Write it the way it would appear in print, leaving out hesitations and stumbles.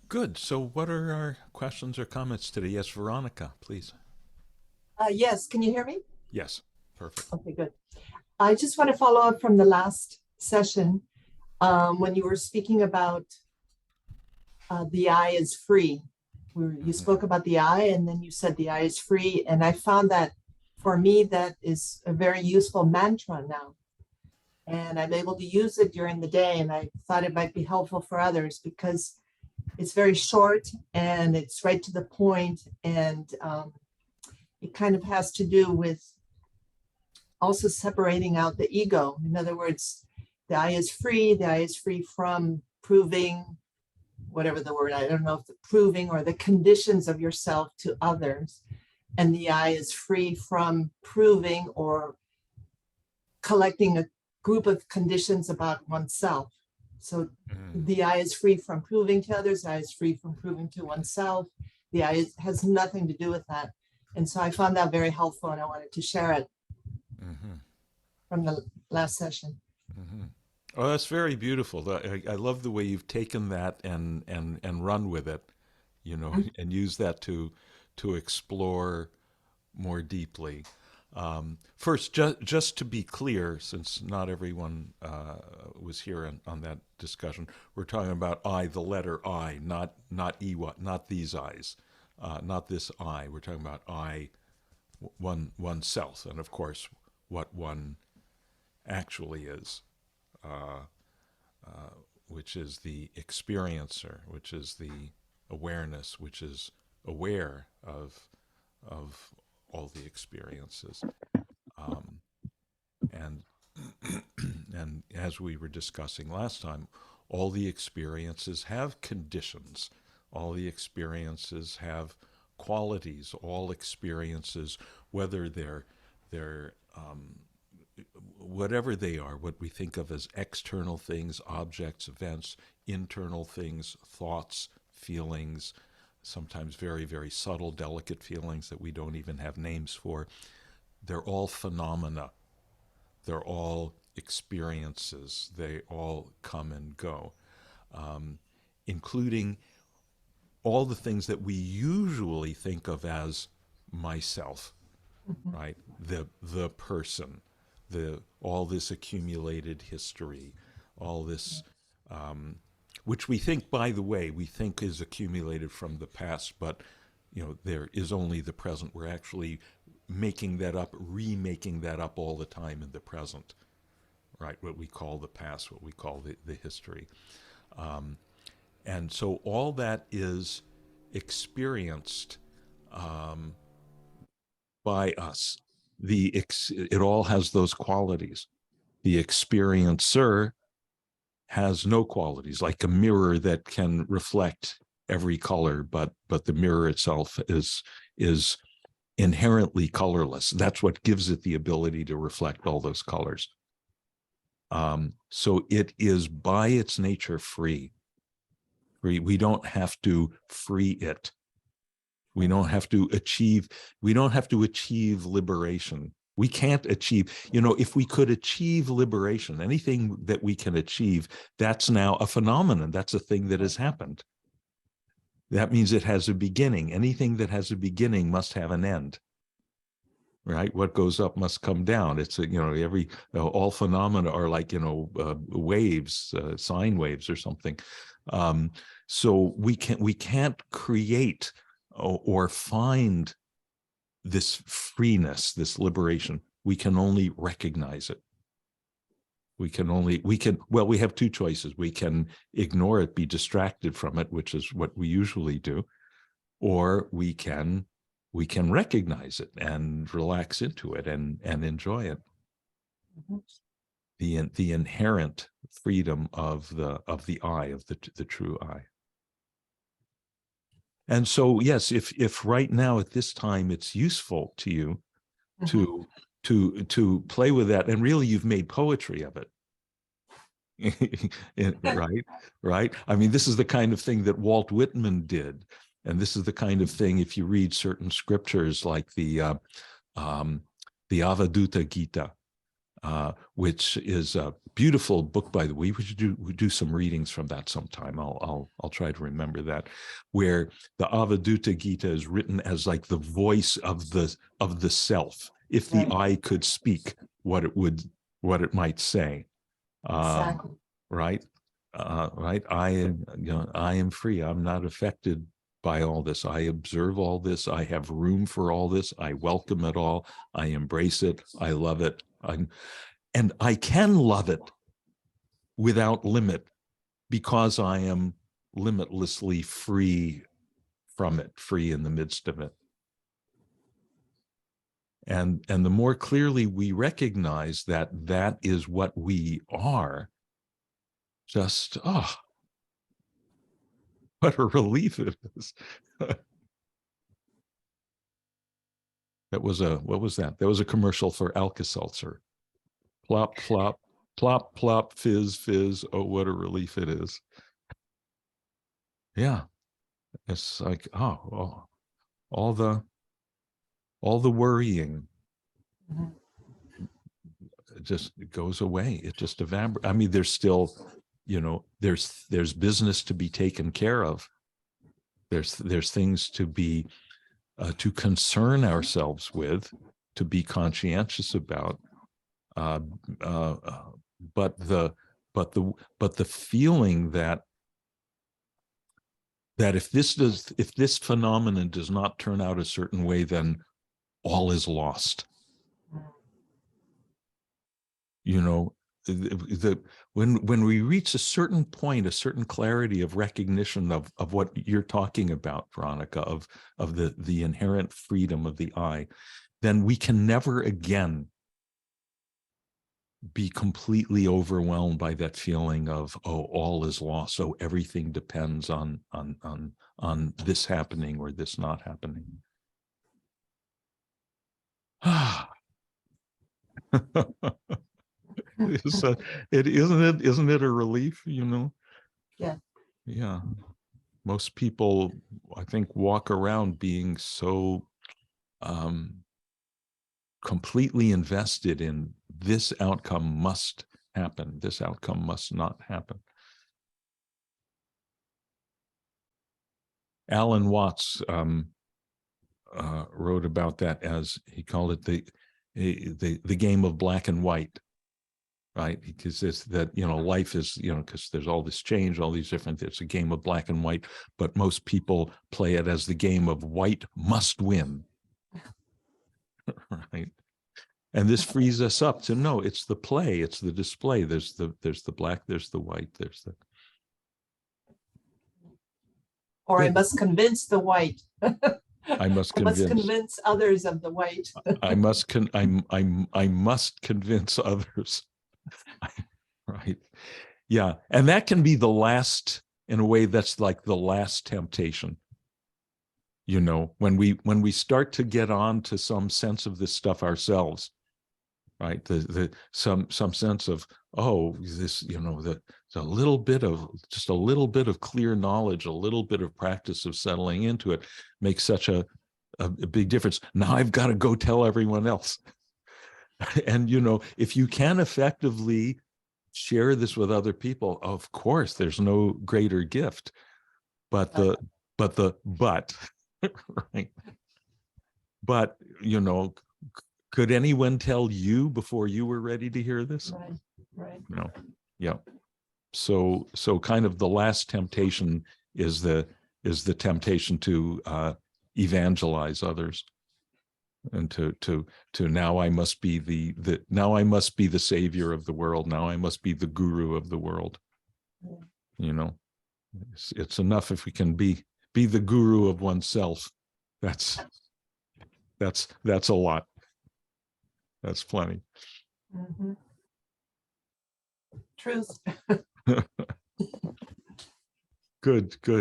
Good. So, what are our questions or comments today? Yes, Veronica, please. Yes, can you hear me? Yes, perfect. Okay, good. I just want to follow up from the last session when you were speaking about the eye is free. You Hmm. spoke about the eye and then you said the eye is free. And I found that for me, that is a very useful mantra now. And I'm able to use it during the day. And I thought it might be helpful for others because it's very short and it's right to the point. And it kind of has to do with also separating out the ego. In other words, the I is free, the I is free from proving whatever the word, I don't know if the proving or the conditions of yourself to others. And the I is free from proving or collecting a group of conditions about oneself. So Hmm. the I is free from proving to others, the I is free from proving to oneself. The has nothing to do with that. And so I found that very helpful and I wanted to share it Hmm. from the last session. Hmm. Oh, that's very beautiful. I love the way you've taken that and run with it, and use that to explore more deeply. First, just to be clear, since not everyone was here on that discussion, we're talking about I, the letter I, not Iwa, not these eyes, not this I. We're talking about I, oneself, and of course, what one actually is, uh, which is the experiencer, which is the awareness, which is aware of all the experiences. Um, and and as we were discussing last time, all the experiences have conditions. All the experiences have qualities. All experiences, whether they're whatever they are, what we think of as external things, objects, events, internal things, thoughts, feelings, sometimes very, very subtle, delicate feelings that we don't even have names for, they're all phenomena. They're all experiences. They all come and go, um, including all the things that we usually think of as myself, Mhm. right? The person, the all this accumulated history, all this, um, which we think, by the way, we think is accumulated from the past, but there is only the present. We're actually making that up, remaking that up all the time in the present, right? What we call the past, what we call the history. Um, and so all that is experienced um, by us. It all has those qualities. The experiencer has no qualities, like a mirror that can reflect every color, but the mirror itself is inherently colorless. That's what gives it the ability to reflect all those colors. So it is by its nature free. We don't have to free it. We don't have to achieve. We don't have to achieve liberation. We can't achieve. If we could achieve liberation, anything that we can achieve, that's now a phenomenon. That's a thing that has happened. That means it has a beginning. Anything that has a beginning must have an end, right? What goes up must come down. It's every all phenomena are like waves, sine waves or something. Um, so we can't create or find this freeness, this liberation. We can only recognize it. We have two choices. We can ignore it, be distracted from it, which is what we usually do, or we can recognize it and relax into it and enjoy it. Mhm. The inherent freedom of the eye, of the true eye. And so, yes, if right now at this time it's useful to you Mhm. to to play with that, and really you've made poetry of it. Right, right. I mean, this is the kind of thing that Walt Whitman did, and this is the kind of thing, if you read certain scriptures like um, the Avadutta Gita, which is a beautiful book, by the way. We do some readings from that sometime. I'll try to remember that, where the Avadutta Gita is written as like the voice of the self. If the Right. I could speak, what it might say, Exactly. right? Right. I am free. I'm not affected by all this. I observe all this. I have room for all this. I welcome it all. I embrace it. I love it. And I can love it without limit because I am limitlessly free from it, free in the midst of it. And the more clearly we recognize that that is what we are, just what a relief it is. That was a what was that? That was a commercial for Alka-Seltzer. Plop, plop, plop, plop, fizz, fizz. Oh, what a relief it is. Yeah. It's like, all the worrying Mhm. just goes away. It just evaporates. I mean, there's still, there's business to be taken care of. There's things to be to concern ourselves with, to be conscientious about. Uh, uh, but the but the feeling that if this phenomenon does not turn out a certain way, then all is lost. You know, when we reach a certain point, a certain clarity of recognition of what you're talking about, Veronica, of the inherent freedom of the I, then we can never again be completely overwhelmed by that feeling of, oh, all is lost, so everything depends on this happening or this not happening. It's a, it isn't it a relief, Yeah. Yeah. Most people, I think, walk around being so completely invested in this outcome must happen, this outcome must not happen. Alan Watts wrote about that, as he called it, the game of black and white, right? Because it's that, life is, because there's all this change, all these different, it's a game of black and white, but most people play it as the game of white must win, right? And this frees us up to know it's the play, it's the display. There's the black, there's the white, there's the Or I good. must convince the white. I must I must convince. convince others of the white. I must convince others. Right. Yeah. And that can be the last, in a way, that's like the last temptation. When we start to get on to some sense of this stuff ourselves, right? Some sense of, oh, this, a little bit of, just a little bit of clear knowledge, a little bit of practice of settling into it makes such a big difference. Now I've got to go tell everyone else. And if you can effectively share this with other people, of course there's no greater gift. But right. But could anyone tell you before you were ready to hear this? Right. Right. No. Yeah. So kind of the last temptation is the temptation to evangelize others, and to now I must be now I must be the savior of the world. Now I must be the guru of the world. Yeah. It's enough if we can be the guru of oneself. That's a lot. That's plenty. Mm-hmm. Truth. Good.